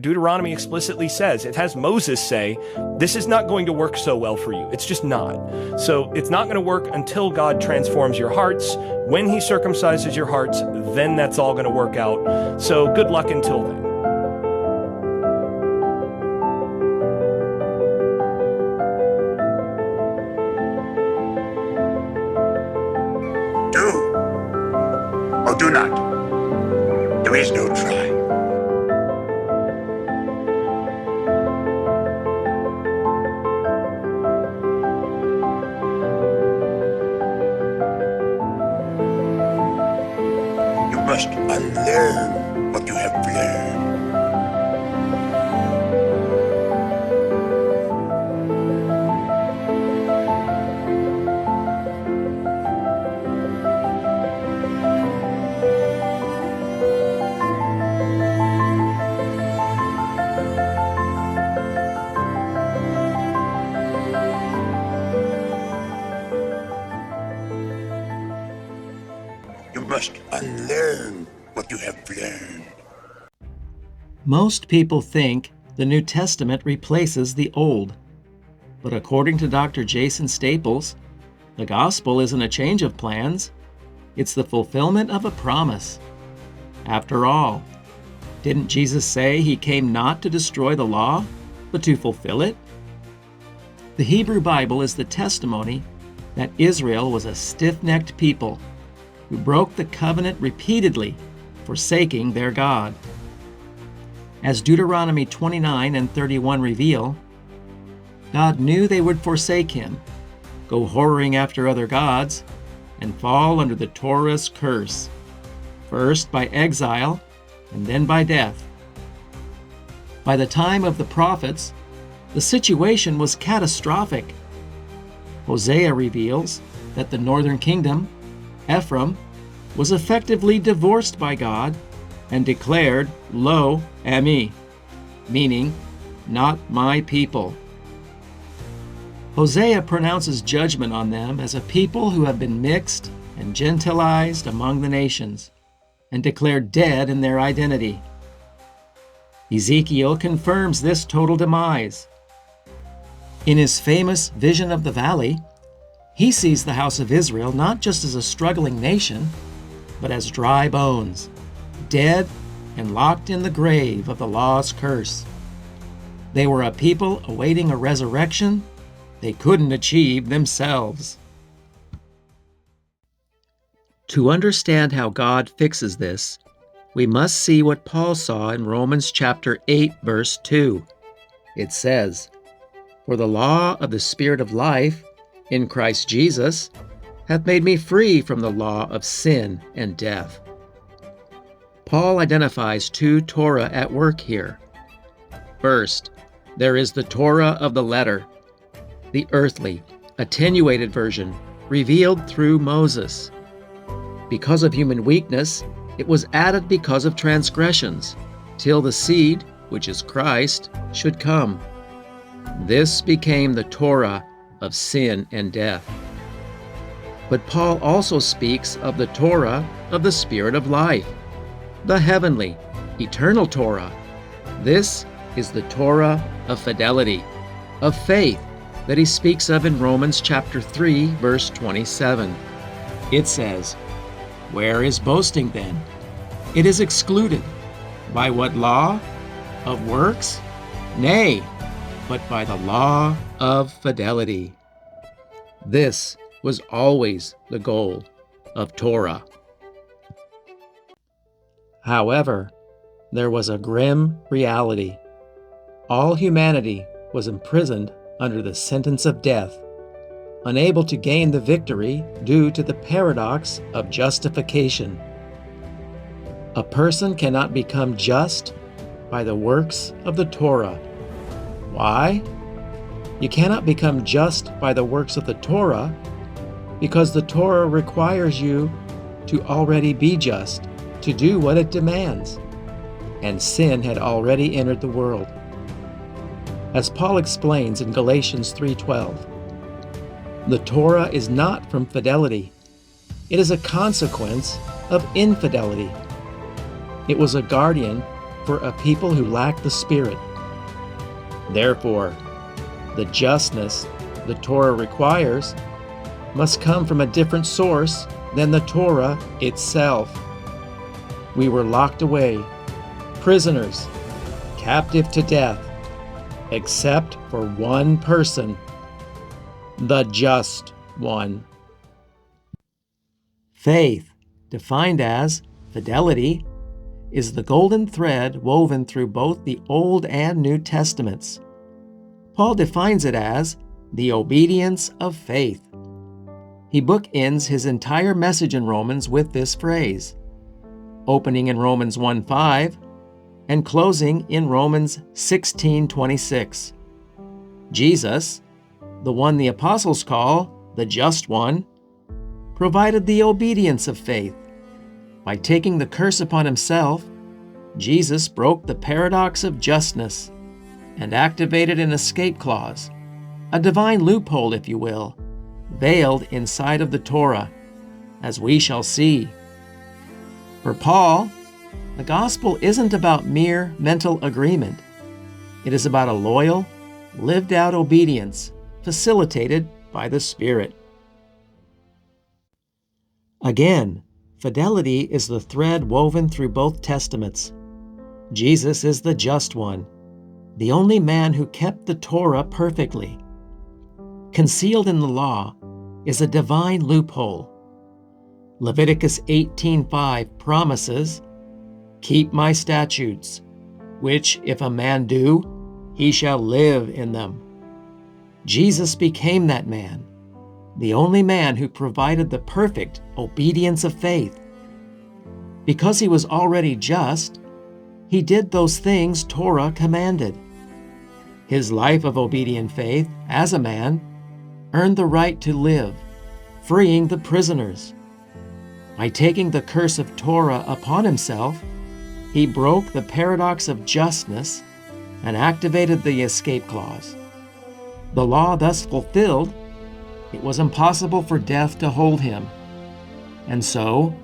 Deuteronomy explicitly says, it has Moses say, this is not going to work so well for you. It's just not. So it's not going to work until God transforms your hearts. When he circumcises your hearts, then that's all going to work out. So good luck until then. Do or do not. There is no try. You must unlearn what you have learned. You must unlearn what you have learned. Most people think the New Testament replaces the Old. But according to Dr. Jason Staples, the gospel isn't a change of plans. It's the fulfillment of a promise. After all, didn't Jesus say he came not to destroy the law, but to fulfill it? The Hebrew Bible is the testimony that Israel was a stiff-necked people who broke the covenant repeatedly, forsaking their God. As Deuteronomy 29 and 31 reveal, God knew they would forsake him, go whoring after other gods, and fall under the Torah's curse, first by exile and then by death. By the time of the prophets, the situation was catastrophic. Hosea reveals that the northern kingdom, Ephraim, was effectively divorced by God and declared Lo Ami, meaning not my people. Hosea pronounces judgment on them as a people who have been mixed and gentilized among the nations and declared dead in their identity. Ezekiel confirms this total demise. In his famous Vision of the Valley, he sees the house of Israel not just as a struggling nation, but as dry bones, dead and locked in the grave of the law's curse. They were a people awaiting a resurrection they couldn't achieve themselves. To understand how God fixes this, we must see what Paul saw in Romans chapter 8, verse 2. It says, "For the law of the Spirit of life in Christ Jesus hath made me free from the law of sin and death." Paul identifies two Torah at work here. First, there is the Torah of the letter, the earthly, attenuated version revealed through Moses. Because of human weakness, it was added because of transgressions, till the seed, which is Christ, should come. This became the Torah of sin and death. But Paul also speaks of the Torah of the Spirit of life, the heavenly, eternal Torah. This is the Torah of fidelity, of faith, that he speaks of in Romans chapter 3, verse 27. It says, "Where is boasting then? It is excluded. By what law? Of works? Nay, but by the law of fidelity." This was always the goal of Torah. However, there was a grim reality. All humanity was imprisoned under the sentence of death, unable to gain the victory due to the paradox of justification. A person cannot become just by the works of the Torah. Why? You cannot become just by the works of the Torah because the Torah requires you to already be just, to do what it demands, and sin had already entered the world. As Paul explains in Galatians 3:12, the Torah is not from fidelity. It is a consequence of infidelity. It was a guardian for a people who lack the Spirit. Therefore, the justness the Torah requires must come from a different source than the Torah itself. We were locked away, prisoners, captive to death, except for one person, the just one. Faith, defined as fidelity, is the golden thread woven through both the Old and New Testaments. Paul defines it as the obedience of faith. He bookends his entire message in Romans with this phrase, opening in Romans 1:5 and closing in Romans 16:26. Jesus, the one the apostles call the just one, provided the obedience of faith. By taking the curse upon himself, Jesus broke the paradox of justness and activated an escape clause, a divine loophole, if you will, veiled inside of the Torah, as we shall see. For Paul, the gospel isn't about mere mental agreement. It is about a loyal, lived-out obedience facilitated by the Spirit. Again, fidelity is the thread woven through both testaments. Jesus is the just one, the only man who kept the Torah perfectly. Concealed in the law is a divine loophole. Leviticus 18:5 promises, "Keep my statutes, which if a man do, he shall live in them." Jesus became that man, the only man who provided the perfect obedience of faith. Because he was already just, he did those things Torah commanded. His life of obedient faith as a man earned the right to live, freeing the prisoners. By taking the curse of Torah upon himself, he broke the paradox of justness and activated the escape clause. The law thus fulfilled, it was impossible for death to hold him. And so,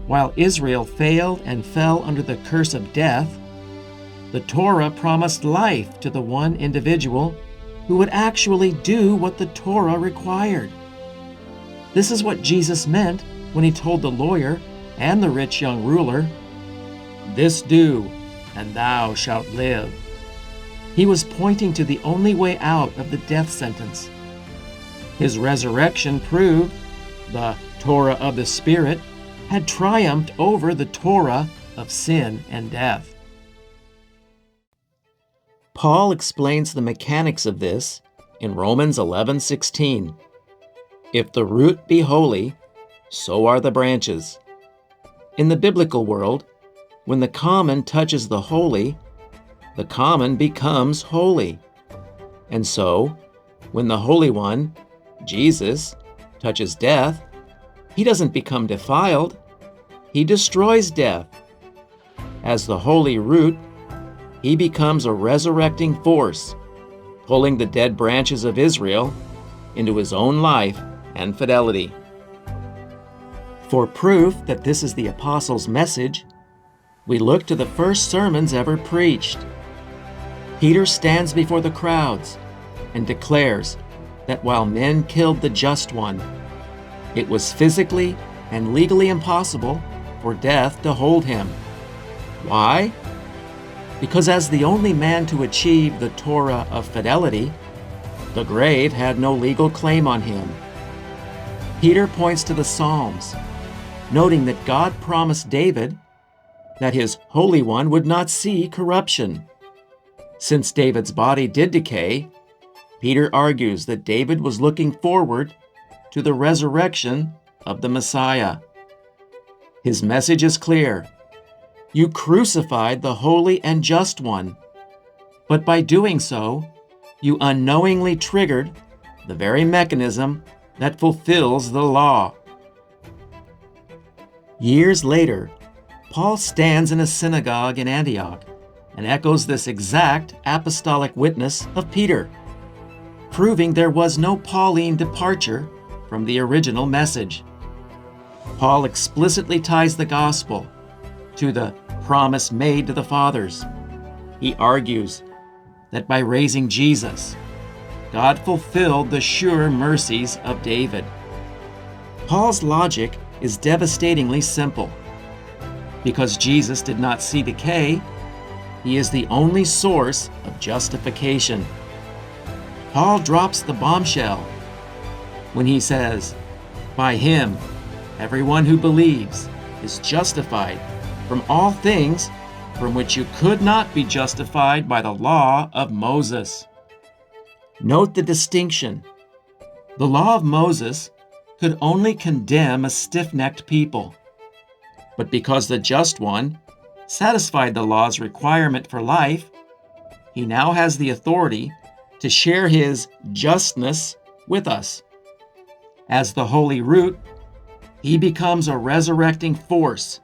while Israel failed and fell under the curse of death, the Torah promised life to the one individual who would actually do what the Torah required. This is what Jesus meant when he told the lawyer and the rich young ruler, "This do, and thou shalt live." He was pointing to the only way out of the death sentence. His resurrection proved the Torah of the Spirit had triumphed over the Torah of sin and death. Paul explains the mechanics of this in Romans 11:16. "If the root be holy, so are the branches." In the biblical world, when the common touches the holy, the common becomes holy. And so, when the Holy One, Jesus, touches death, he doesn't become defiled, he destroys death. As the holy root, he becomes a resurrecting force, pulling the dead branches of Israel into his own life and fidelity. For proof that this is the apostles' message, we look to the first sermons ever preached. Peter stands before the crowds and declares that while men killed the just one, it was physically and legally impossible for death to hold him. Why? Because as the only man to achieve the Torah of fidelity, the grave had no legal claim on him. Peter points to the Psalms, noting that God promised David that his Holy One would not see corruption. Since David's body did decay, Peter argues that David was looking forward to the resurrection of the Messiah. His message is clear. You crucified the holy and just one, but by doing so, you unknowingly triggered the very mechanism that fulfills the law. Years later, Paul stands in a synagogue in Antioch and echoes this exact apostolic witness of Peter, proving there was no Pauline departure from the original message. Paul explicitly ties the gospel to the promise made to the fathers. He argues that by raising Jesus, God fulfilled the sure mercies of David. Paul's logic is devastatingly simple. Because Jesus did not see decay, he is the only source of justification. Paul drops the bombshell when he says, "By him, everyone who believes is justified from all things from which you could not be justified by the law of Moses." Note the distinction. The law of Moses could only condemn a stiff-necked people. But because the Just One satisfied the law's requirement for life, he now has the authority to share his justness with us. As the Holy Root, he becomes a resurrecting force,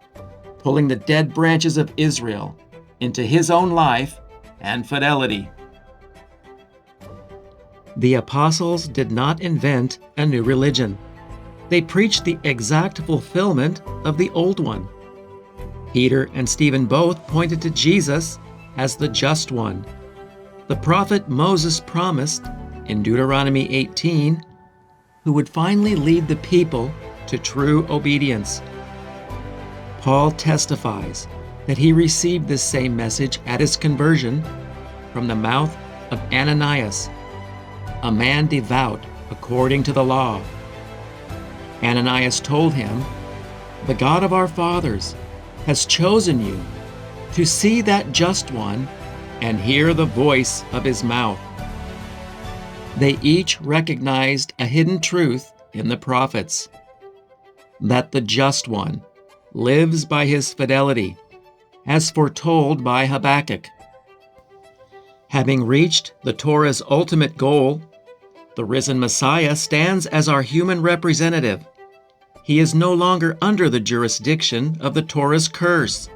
pulling the dead branches of Israel into his own life and fidelity. The apostles did not invent a new religion. They preached the exact fulfillment of the old one. Peter and Stephen both pointed to Jesus as the Just One. The prophet Moses promised in Deuteronomy 18, who would finally lead the people to true obedience. Paul testifies that he received this same message at his conversion from the mouth of Ananias, a man devout according to the law. Ananias told him, "The God of our fathers has chosen you to see that Just One and hear the voice of his mouth." They each recognized a hidden truth in the prophets, that the Just One lives by his fidelity, as foretold by Habakkuk. Having reached the Torah's ultimate goal, the risen Messiah stands as our human representative. He is no longer under the jurisdiction of the Torah's curse,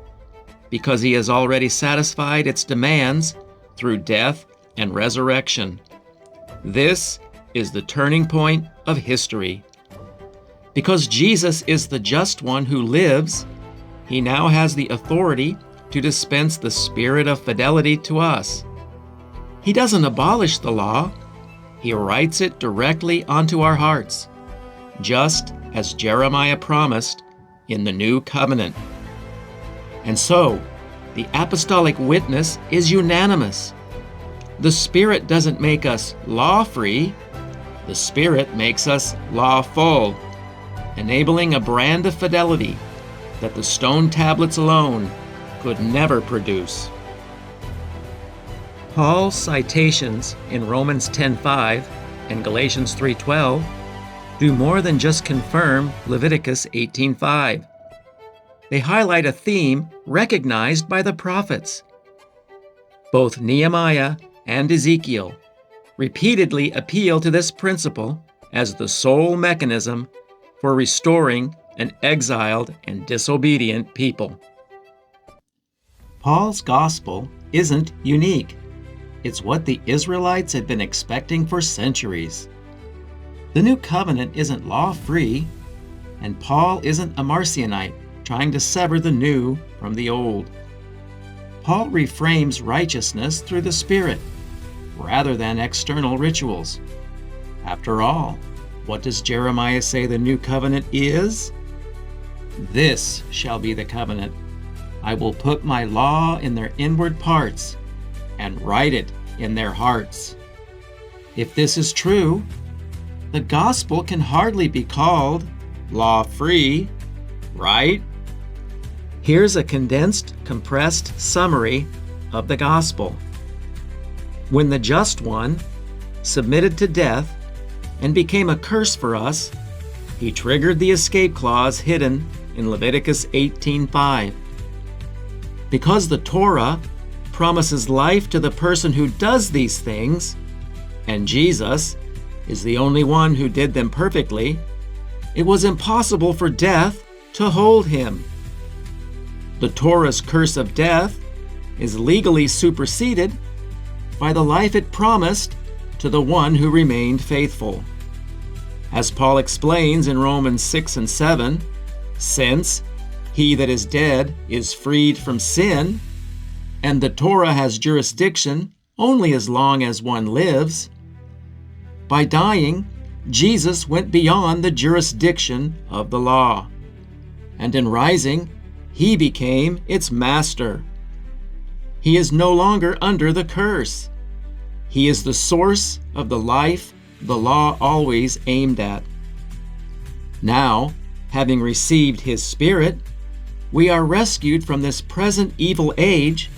because he has already satisfied its demands through death and resurrection. This is the turning point of history. Because Jesus is the Just One who lives, he now has the authority to dispense the spirit of fidelity to us. He doesn't abolish the law, he writes it directly onto our hearts, just as Jeremiah promised in the New Covenant. And so, the apostolic witness is unanimous. The Spirit doesn't make us law-free, the Spirit makes us lawful, enabling a brand of fidelity that the stone tablets alone could never produce. Paul's citations in Romans 10:5 and Galatians 3:12 do more than just confirm Leviticus 18:5. They highlight a theme recognized by the prophets. Both Nehemiah and Ezekiel repeatedly appeal to this principle as the sole mechanism for restoring an exiled and disobedient people. Paul's gospel isn't unique. It's what the Israelites had been expecting for centuries. The new covenant isn't law-free, and Paul isn't a Marcionite trying to sever the new from the old. Paul reframes righteousness through the Spirit, rather than external rituals. After all, what does Jeremiah say the new covenant is? "This shall be the covenant. I will put my law in their inward parts and write it in their hearts." If this is true, the gospel can hardly be called law-free, right? Here's a condensed, compressed summary of the gospel. When the Just One submitted to death and became a curse for us, he triggered the escape clause hidden in Leviticus 18:5. Because the Torah promises life to the person who does these things, and Jesus is the only one who did them perfectly, it was impossible for death to hold him. The Torah's curse of death is legally superseded by the life it promised to the one who remained faithful. As Paul explains in Romans 6 and 7, since, He that is dead is freed from sin, and the Torah has jurisdiction only as long as one lives. By dying, Jesus went beyond the jurisdiction of the law, and in rising, he became its master. He is no longer under the curse. He is the source of the life the law always aimed at. Now, having received his Spirit, we are rescued from this present evil age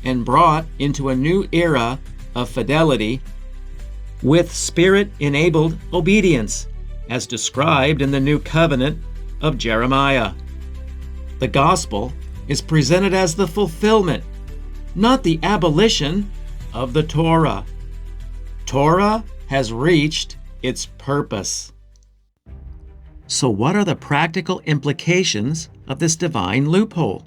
and brought into a new era of fidelity with Spirit-enabled obedience, as described in the New Covenant of Jeremiah. The gospel is presented as the fulfillment, not the abolition, of the Torah. Torah has reached its purpose. So what are the practical implications of this divine loophole?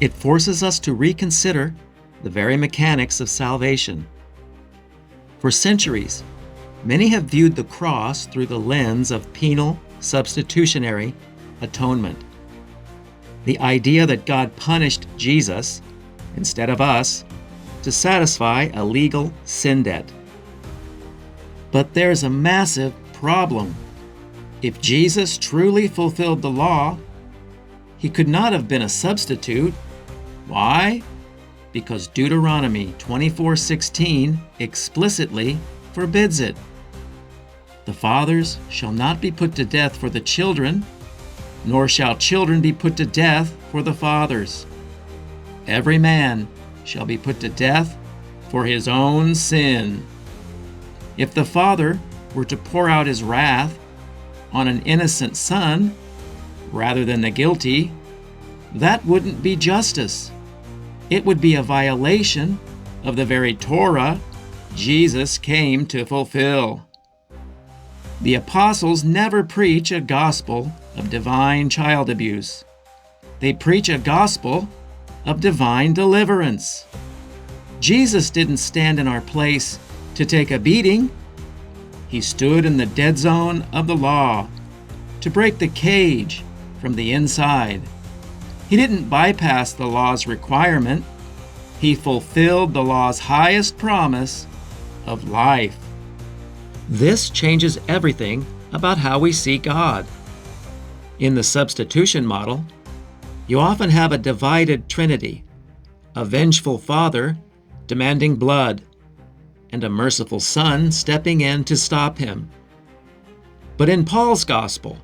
It forces us to reconsider the very mechanics of salvation. For centuries, many have viewed the cross through the lens of penal substitutionary atonement. The idea that God punished Jesus instead of us to satisfy a legal sin debt. But there's a massive problem. If Jesus truly fulfilled the law, he could not have been a substitute. Why? Because Deuteronomy 24:16 explicitly forbids it. The fathers shall not be put to death for the children, nor shall children be put to death for the fathers. Every man shall be put to death for his own sin. If the father were to pour out his wrath on an innocent son rather than the guilty, that wouldn't be justice. It would be a violation of the very Torah Jesus came to fulfill. The apostles never preach a gospel of divine child abuse. They preach a gospel of divine deliverance. Jesus didn't stand in our place to take a beating. He stood in the dead zone of the law to break the cage from the inside. He didn't bypass the law's requirement. He fulfilled the law's highest promise of life. This changes everything about how we see God. In the substitution model, you often have a divided Trinity, a vengeful Father demanding blood, and a merciful Son stepping in to stop him. But in Paul's gospel,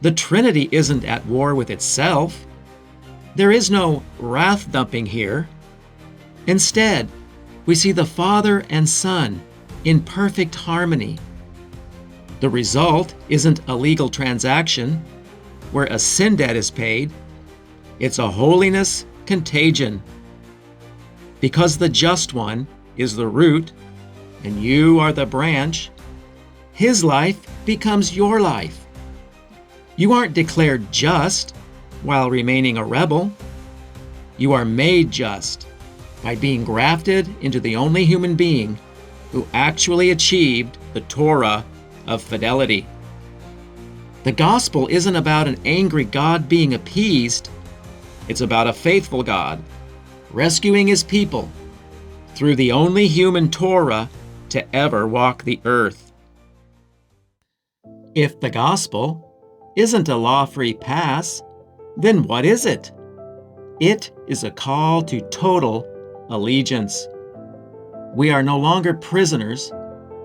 the Trinity isn't at war with itself. There is no wrath-dumping here. Instead, we see the Father and Son in perfect harmony. The result isn't a legal transaction where a sin debt is paid. It's a holiness contagion. Because the just one is the root and you are the branch, his life becomes your life. You aren't declared just while remaining a rebel. You are made just by being grafted into the only human being who actually achieved the Torah of fidelity. The gospel isn't about an angry God being appeased. It's about a faithful God rescuing his people through the only human Torah to ever walk the earth. If the gospel isn't a law-free pass, then what is it? It is a call to total allegiance. We are no longer prisoners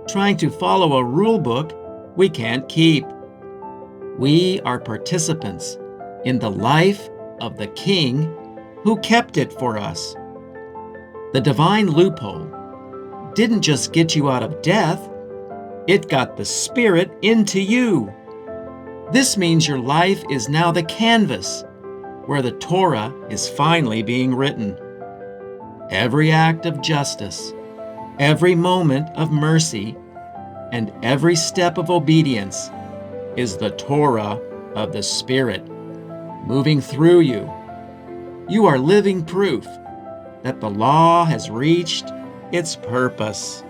trying to follow a rule book we can't keep. We are participants in the life of the King who kept it for us. The divine loophole didn't just get you out of death, it got the Spirit into you. This means your life is now the canvas where the Torah is finally being written. Every act of justice, every moment of mercy, and every step of obedience is the Torah of the Spirit moving through you. You are living proof that the law has reached its purpose.